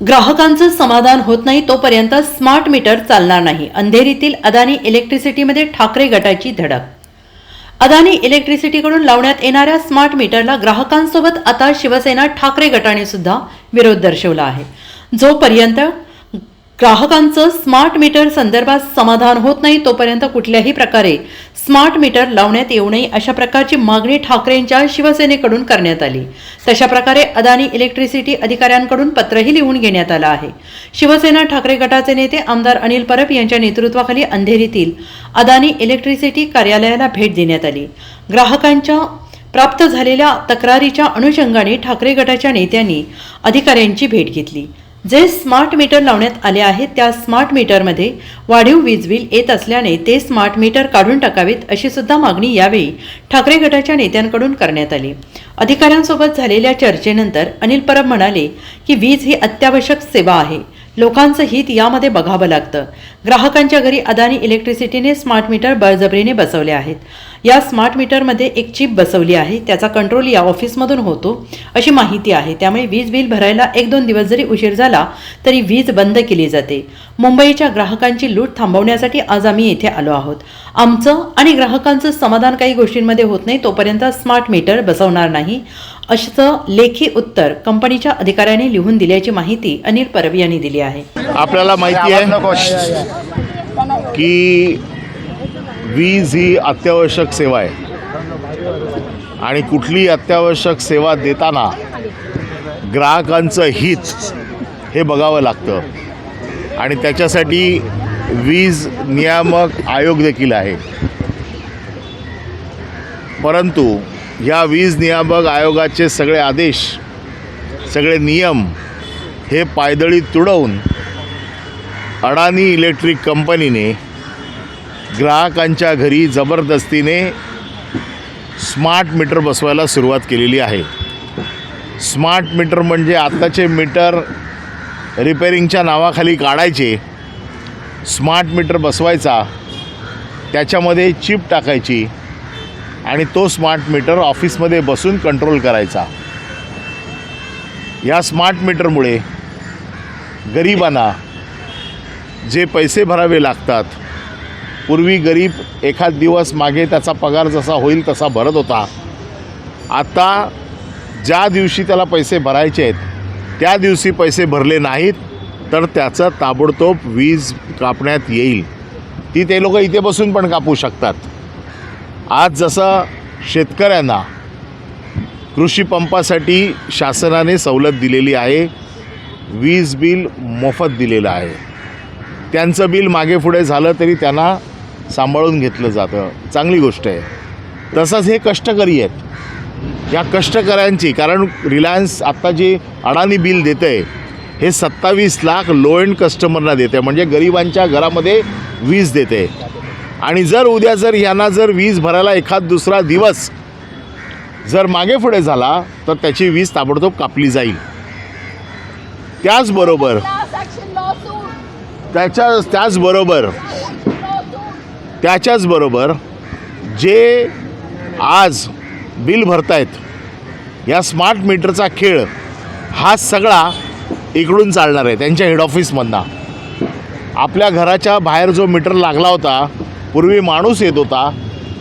ग्राहकांचं समाधान होत नाही तोपर्यंत स्मार्ट मीटर चालणार नाही. अंधेरीतील अदानी इलेक्ट्रिसिटीमध्ये ठाकरे गटाची धडक. अदानी इलेक्ट्रिसिटीकडून लावण्यात येणाऱ्या स्मार्ट मीटरला ग्राहकांसोबत आता शिवसेना ठाकरे गटाने सुद्धा विरोध दर्शवला आहे. जोपर्यंत ग्राहकांचं स्मार्ट मीटर संदर्भात समाधान होत नाही तोपर्यंत कुठल्याही प्रकारे स्मार्ट मीटर लावण्यात येऊ नये अशा प्रकारची मागणी ठाकरेंच्या शिवसेनेकडून करण्यात आली. तशा प्रकारे अदानी इलेक्ट्रिसिटी अधिकाऱ्यांकडून पत्रही लिहून घेण्यात आलं आहे. शिवसेना ठाकरे गटाचे नेते आमदार अनिल परब यांच्या नेतृत्वाखाली अंधेरीतील अदानी इलेक्ट्रिसिटी कार्यालयाला भेट देण्यात आली. ग्राहकांच्या प्राप्त झालेल्या तक्रारीच्या अनुषंगाने ठाकरे गटाच्या नेत्यांनी अधिकाऱ्यांची भेट घेतली. जे स्मार्ट मीटर लावण्यात आले आहेत त्या स्मार्ट मीटरमध्ये वाढीव वीज बिल येत असल्याने ते स्मार्ट मीटर काढून टाकावेत अशी सुद्धा मागणी यावेळी ठाकरे गटाच्या नेत्यांकडून करण्यात आली. अधिकाऱ्यांसोबत झालेल्या चर्चेनंतर अनिल परब म्हणाले की वीज ही अत्यावश्यक सेवा आहे. लोकांचं हित यामध्ये बघावं लागतं. ग्राहकांच्या घरी अदानी इलेक्ट्रिसिटीने स्मार्ट मीटर बळजबरीने बसवले आहेत. या स्मार्ट मीटरमध्ये एक चिप बसवली आहे. त्याचा कंट्रोल या ऑफिसमधून होतो अशी माहिती आहे. त्यामुळे वीज बिल भरायला 1-2 दिवस जरी उशीर झाला तरी वीज बंद केली जाते. मुंबईच्या ग्राहकांची लूट थांबवण्यासाठी आज आम्ही येथे आलो आहोत. आमचं आणि ग्राहकांचं समाधान काही गोष्टींमध्ये होत नाही तोपर्यंत स्मार्ट मीटर बसवणार नाही असं लेखी उत्तर कंपनीच्या अधिकाऱ्यांनी लिहून दिल्याची माहिती अनिल परब यांनी दिली आहे. आपल्याला माहिती आहे की वीज ही अत्यावश्यक सेवा आहे आणि कुठली अत्यावश्यक सेवा देताना ग्राहकांचं हित हे बघावं लागतं आणि त्याच्यासाठी वीज नियामक आयोग देखील आहे. परंतु या वीज नियामक आयोगाचे सगळे आदेश, सगळे नियम हे पायदळी तुडवून अडानी इलेक्ट्रिक कंपनीने ग्राहकांच्या घरी जबरदस्तीने स्मार्ट मीटर बसवायला सुरुवात केलेली आहे. स्मार्ट मीटर म्हणजे आत्ताचे मीटर रिपेरिंगच्या नावाखाली काढायचे, स्मार्ट मीटर बसवायचा, त्याच्यामध्ये चिप टाकायची आणि तो स्मार्ट मीटर ऑफिसमध्ये बसून कंट्रोल करायचा. या स्मार्ट मीटरमुळे गरिबांना जे पैसे भरावे लागतात, पूर्वी गरीब एखाद दिवस मागे त्याचा पगार जसा होईल तसा भरत होता, आता ज्या दिवशी त्याला पैसे भरायचे आहेत त्या दिवशी पैसे भरले नाहीत तर त्याचं ताबडतोब वीज कापण्यात येईल. ती ते लोक इथे बसून पण कापू शकतात. आज जसं शेतकऱ्यांना कृषी पंपासाठी शासनाने सवलत दिलेली आहे, वीज बिल मोफत दिलेलं आहे, त्यांचं बिल मागे पुढे झालं तरी त्यांना सांभाळून घेतलं जातं, चांगली गोष्ट आहे. तसंच हे कष्टकरी आहेत. या कष्टकऱ्यांची, कारण रिलायन्स आत्ता जे अडानी बिल देतं आहे हे 27 लाख लो एंड कस्टमरना देते, म्हणजे गरिबांच्या घरामध्ये वीज देते. आणि जर उद्या यांना वीज भरायला एखाद दुसरा दिवस जर मागे पुढे झाला तर त्याची वीज ताबडतोब कापली जाईल. त्याच्याचबरोबर जे आज बिल भरतायत या स्मार्ट मीटरचा खेळ हा सगळा इकडून चालणार आहे, त्यांच्या हेड ऑफिसमधनं. आपल्या घराच्या बाहेर जो मीटर लागला होता, पूर्वी माणूस येत होता,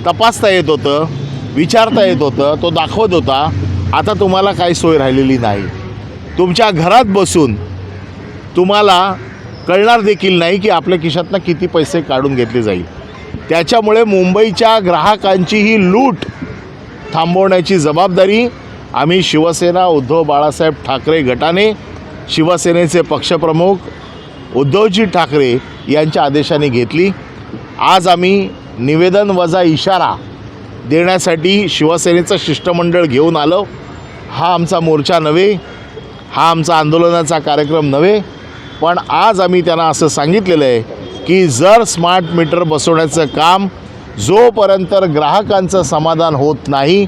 तपासता येत होतं, विचारता येत होतं, तो दाखवत होता. आता तुम्हाला काही सोय राहिलेली नाही. तुमच्या घरात बसून तुम्हाला कळणार देखील नाही की आपल्या खिशातनं किती पैसे काढून घेतले जाईल. त्याच्यामुळे मुंबईच्या ग्राहकांची ही लूट थांबवण्याची जबाबदारी आम्ही शिवसेना उद्धव बाळासाहेब ठाकरे गटाने, शिवसेनेचे पक्षप्रमुख उद्धवजी ठाकरे यांच्या आदेशाने घेतली. आज आम्ही निवेदन वजा इशारा देण्यासाठी शिवसेनेचं शिष्टमंडळ घेऊन आलो. हा आमचा मोर्चा नव्हे, हा आमचा आंदोलनाचा कार्यक्रम नव्हे, पण आज आम्ही त्यांना असं सांगितलेलं आहे की जर स्मार्ट मीटर बसवण्याचं काम जोपर्यंत ग्राहकांचं समाधान होत नाही,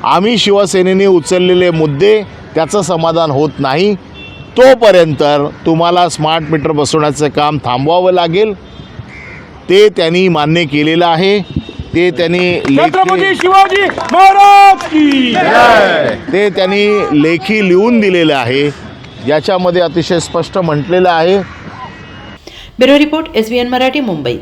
आम्ही शिवसेनेने उचललेले मुद्दे त्याचं समाधान होत नाही, तोपर्यंत तुम्हाला स्मार्ट मीटर बसवण्याचं काम थांबवावं लागेल. ते त्यांनी मान्य केलेलं आहे. ते त्यांनी छत्रपती शिवाजी महाराज की जय ते त्यांनी लेखी लिहून दिलेलं आहे. याच्यामध्ये अतिशय स्पष्ट म्हटलेलं आहे. Bureau report SBN Marathi Mumbai.